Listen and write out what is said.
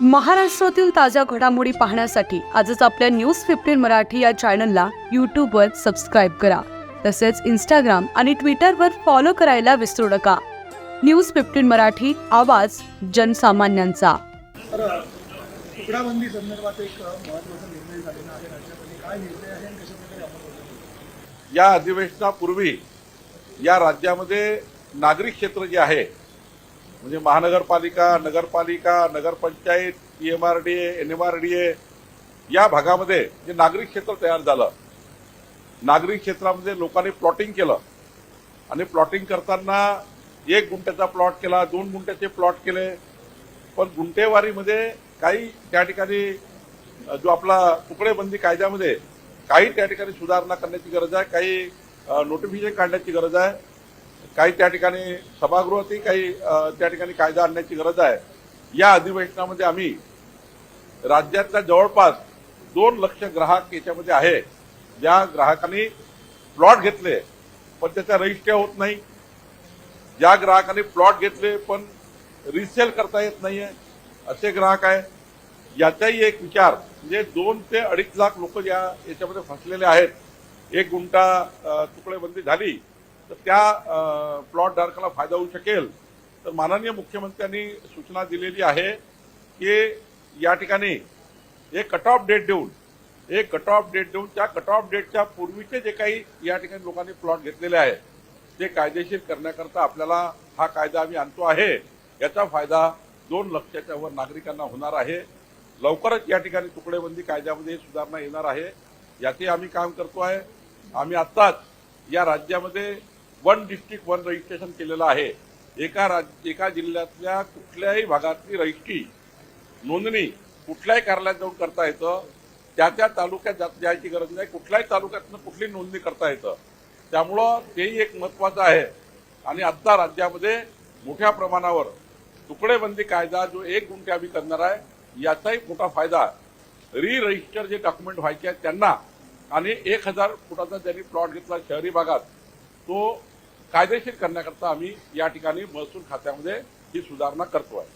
महाराष्ट्रातील ताज्या घडामोडी पाहण्यासाठी आजच आपल्या न्यूज 15 मराठी या चॅनलला यूट्यूबवर सबस्क्राईब करा. तसेच इंस्टाग्राम आणि ट्विटरवर फॉलो करायला विसरू नका. न्यूज 15 मराठी, आवाज जनसामान्यांचा. तुकडाबंदी संदर्भात एक महत्त्वाचा निर्णय झालेला आहे राज्यामध्ये. काय निर्णय आहे आणि कशा प्रकारे अंमलबजावणी? या अधिवेशनापूर्वी या राज्यामध्ये नागरी क्षेत्र जे आहे म्हणजे महानगरपालिका, नगरपालिका, नगरपंचायत, PMRDA, NMRDA या भागामध्ये जे नागरी क्षेत्र तयार झालं, नागरी क्षेत्रामध्ये लोकांनी प्लॉटिंग केलं आणि प्लॉटिंग करताना 1 गुंठ्याचा प्लॉट केला, 2 गुंठ्याचे प्लॉट केले. पण गुंठेवारीमध्ये काही त्या ठिकाणी जो आपला तुकडेबंदी कायद्यामध्ये काही त्या ठिकाणी सुधारणा करण्याची गरज आहे, काही नोटिफिकेशन काढण्याची गरज आहे, काही त्या ठिकाणी सभागृहातही काही त्या ठिकाणी कायदा आणण्याची गरज आहे. या अधिवेशनामध्ये आम्ही राज्यातल्या जवळपास 2 लाख ग्राहक याच्यामध्ये आहे, ज्या ग्राहकांनी प्लॉट घेतले पण त्याचा रजिस्टर होत नाही, ज्या ग्राहकांनी प्लॉट घेतले पण रिसेल करता येत नाहीये, असे ग्राहक आहे. याचाही एक विचार म्हणजे 2 ते 2.5 लाख लोक याच्यामध्ये फसलेले आहेत. 1 गुंठा तुकडेबंदी झाली तर त्या प्लॉट धारकाला फायदा होऊ शकेल. तर माननीय मुख्यमंत्र्यांनी सूचना दिलेली आहे की या ठिकाणी एक कट ऑफ डेट देऊन त्या कट ऑफ डेटच्या पूर्वीचे जे काही या ठिकाणी लोकांनी प्लॉट घेतलेले आहेत ते कायदेशीर करण्याकरता आपल्याला हा कायदा आम्ही आणतो आहे. याचा फायदा 2 लाखाच्या वर नागरिकांना होणार आहे. लवकरच या ठिकाणी तुकडेबंदी कायद्यामध्ये सुधारणा येणार आहे. याचे आम्ही काम करतो आहे. आम्ही आत्ताच या राज्यामध्ये 1 डिस्ट्रिक्ट 1 रजिस्ट्रेशन केलेलं आहे. एका जिल्ह्यातल्या कुठल्याही भागातली रजिस्ट्री नोंदणी कुठल्याही कार्यालयात जाऊन करता येतं. त्या तालुक्यात जायची गरज नाही. कुठल्याही तालुक्यातनं कुठली नोंदणी करता येतं. त्यामुळं तेही एक महत्वाचं आहे. आणि आत्ता राज्यामध्ये मोठ्या प्रमाणावर तुकडेबंदी कायदा जो 1 गुंठे आम्ही करणार आहे याचाही मोठा फायदा रजिस्टर जे डॉक्युमेंट व्हायचे आहेत त्यांना आणि 1000 फुटाचा ज्यांनी प्लॉट घेतला शहरी भागात तो कायदेशीर करण्याकरता आम्ही या ठिकाणी महसूल खात्यामध्ये ही सुधारणा करतो आहे.